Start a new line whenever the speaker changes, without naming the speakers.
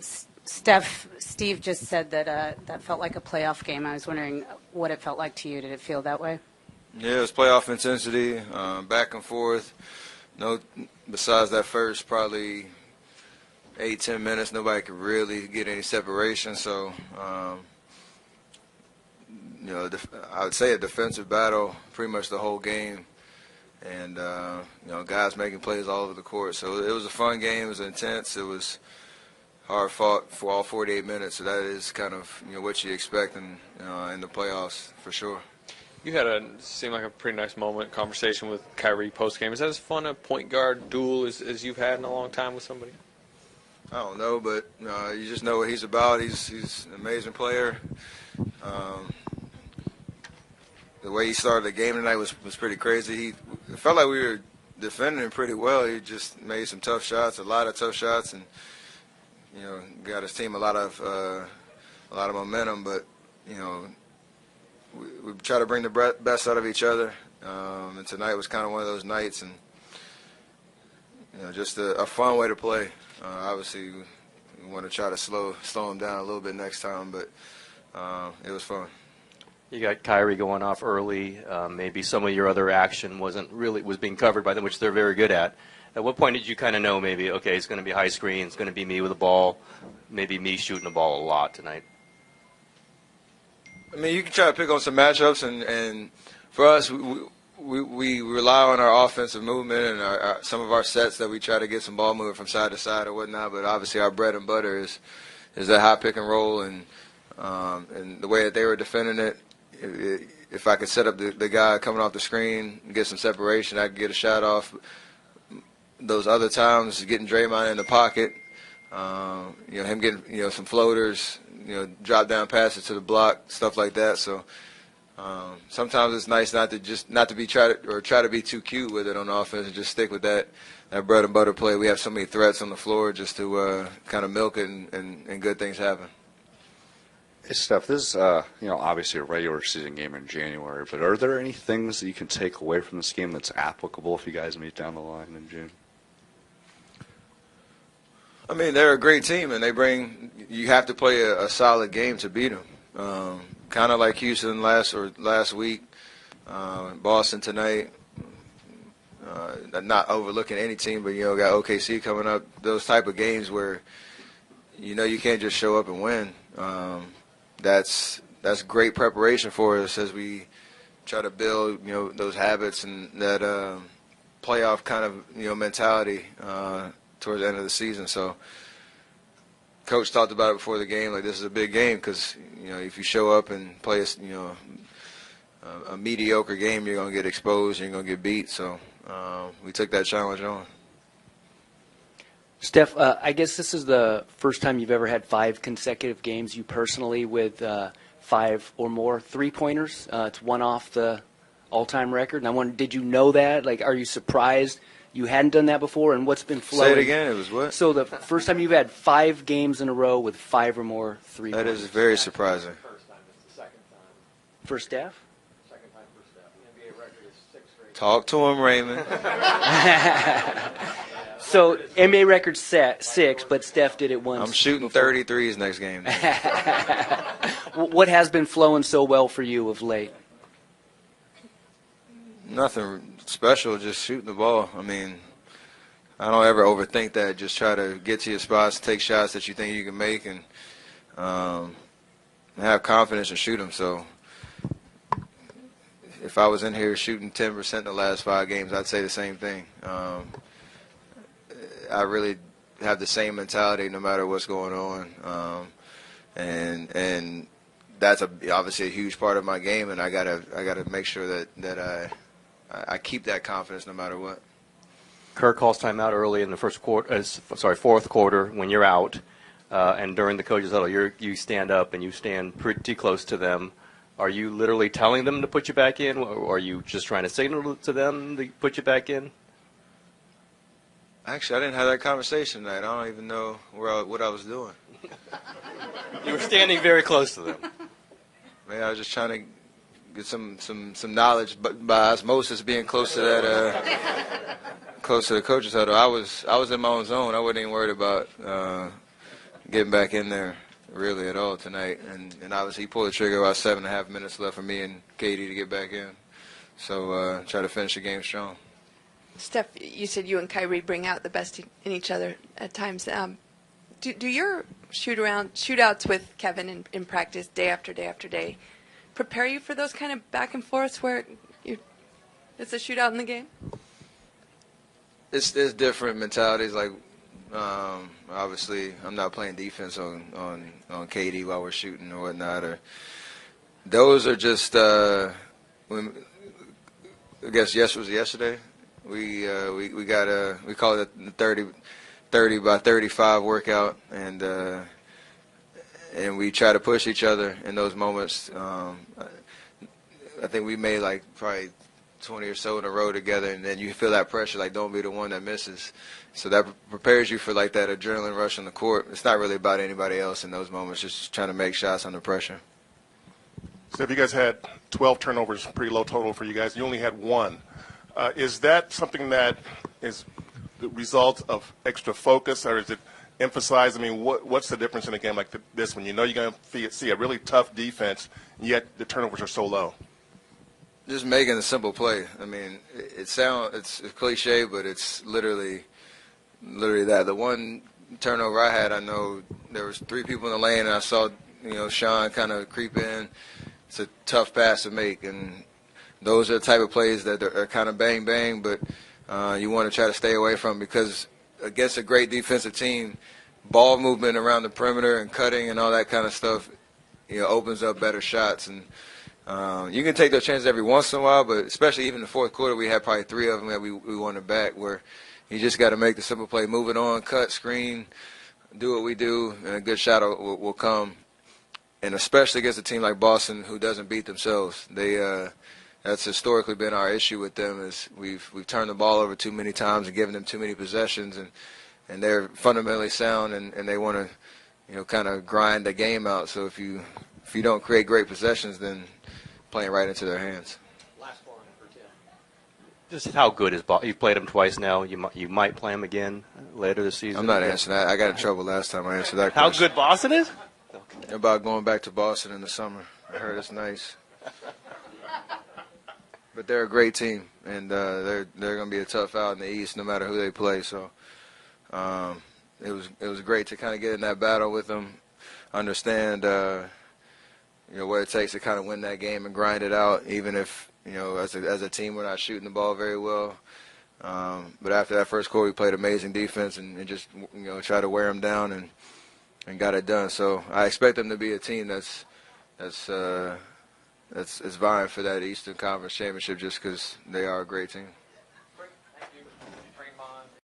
Steve just said that that felt like a playoff game. I was wondering what it felt like to you. Did it feel that way?
Yeah, it was playoff intensity, back and forth. No, besides that first probably 8-10 minutes, nobody could really get any separation. So, I would say a defensive battle pretty much the whole game. And, guys making plays all over the court. So it was a fun game. It was intense. It was hard fought for all 48 minutes. So that is kind of, what you expect in the playoffs for sure.
You had seemed like a pretty nice conversation with Kyrie post-game. Is that as fun a point guard duel as you've had in a long time with somebody?
I don't know, but you just know what he's about. He's an amazing player. The way he started the game tonight was pretty crazy. It felt like we were defending him pretty well. He just made some tough shots, a lot of tough shots, and got his team a lot of momentum. But we try to bring the best out of each other, and tonight was kind of one of those nights, and just a fun way to play. Obviously, we want to try to slow him down a little bit next time, but it was fun.
You got Kyrie going off early. Maybe some of your other action was being covered by them, which they're very good at. At what point did you kind of know maybe, okay, it's going to be high screen, it's going to be me with the ball, maybe me shooting the ball a lot tonight?
I mean, you can try to pick on some matchups, and for us, we rely on our offensive movement and some of our sets that we try to get some ball movement from side to side or whatnot. But obviously, our bread and butter is that high pick and roll, and the way that they were defending it. If I could set up the guy coming off the screen and get some separation, I could get a shot off. Those other times, getting Draymond in the pocket, him getting some floaters, drop down passes to the block, stuff like that. So sometimes it's nice not to try to be too cute with it on offense and just stick with that bread and butter play. We have so many threats on the floor just to kind of milk it and good things happen.
Hey, Steph, this is obviously a regular season game in January, but are there any things that you can take away from this game that's applicable if you guys meet down the line in June?
I mean, they're a great team, and you have to play a solid game to beat them. Kind of like Houston last week, Boston tonight. Not overlooking any team, but got OKC coming up. Those type of games where you can't just show up and win. That's great preparation for us as we try to build those habits and that playoff kind of mentality towards the end of the season. So Coach talked about it before the game, like this is a big game because if you show up and play a mediocre game, you're gonna get exposed, you're gonna get beat. So we took that challenge on.
Steph, I guess this is the first time you've ever had 5 consecutive games, you personally, with 5 or more three-pointers. It's one off the all-time record. And I wonder, did you know that? Like, are you surprised you hadn't done that before? And what's been flowing?
Say it again. It was what?
So the first time you've had 5 games in a row with 5 or more three-pointers.
That is very surprising.
First time. It's the second time.
For Steph?
Second time for Steph. The NBA record is 6 straight.
Talk to him, Raymond.
So NBA record's 6, but Steph did it once.
I'm shooting 33s next game.
What has been flowing so well for you of late?
Nothing special, just shooting the ball. I mean, I don't ever overthink that. Just try to get to your spots, take shots that you think you can make, and have confidence and shoot them. So if I was in here shooting 10% in the last 5 games, I'd say the same thing. I really have the same mentality no matter what's going on, and that's obviously a huge part of my game, and I gotta make sure that I keep that confidence no matter what.
Kerr calls timeout early in the fourth quarter when you're out, and during the coaches huddle, you stand up and you stand pretty close to them. Are you literally telling them to put you back in, or are you just trying to signal to them to put you back in?
Actually, I didn't have that conversation tonight. I don't even know what I was doing.
You were standing very close to them.
Maybe I was just trying to get some knowledge, but by osmosis, being close to that, close to the coaches huddle. I was in my own zone. I wasn't even worried about getting back in there really at all tonight. And obviously he pulled the trigger about 7.5 minutes left for me and Katie to get back in. So try to finish the game strong.
Steph, you said you and Kyrie bring out the best in each other at times. Do your shootouts with Kevin in practice day after day after day prepare you for those kind of back and forths where it's a shootout in the game?
It's different mentalities. Like obviously, I'm not playing defense on KD while we're shooting or whatnot. Or those are just when I guess yesterday. We call it the 30 by 35 workout, and we try to push each other in those moments. I think we made like probably 20 or so in a row together, and then you feel that pressure, like don't be the one that misses. So that prepares you for like that adrenaline rush on the court. It's not really about anybody else in those moments, just trying to make shots under pressure.
So if you guys had 12 turnovers, pretty low total for you guys, you only had one. Is that something that is the result of extra focus, or is it emphasized? I mean, what's the difference in a game like this when you know you're going to see a really tough defense, and yet the turnovers are so low?
Just making a simple play. I mean, it's cliche, but it's literally that. The one turnover I had, I know there was 3 people in the lane, and I saw Sean kind of creep in. It's a tough pass to make, and those are the type of plays that are kind of bang bang, but you want to try to stay away from, because against a great defensive team, ball movement around the perimeter and cutting and all that kind of stuff, opens up better shots. And you can take those chances every once in a while, but especially even in the fourth quarter, we had probably 3 of them that we wanted back, where you just got to make the simple play, move it on, cut, screen, do what we do, and a good shot will come. And especially against a team like Boston, who doesn't beat themselves, that's historically been our issue with them, is we've turned the ball over too many times and given them too many possessions, and they're fundamentally sound, and they want to kind of grind the game out. So if you don't create great possessions, then playing right into their hands.
Last one for Tim. Just how good is Boston? You've played them twice now. You might play them again later this season.
I'm not answering that. I got in trouble last time I answered that
how
question.
good Boston is?
About going back to Boston in the summer. I heard it's nice. But they're a great team, and they're going to be a tough out in the East no matter who they play. So it was great to kind of get in that battle with them, understand what it takes to kind of win that game and grind it out, even if as a team we're not shooting the ball very well. But after that first quarter, we played amazing defense and just tried to wear them down and got it done. So I expect them to be a team that's vying for that Eastern Conference championship, just because they are a great team.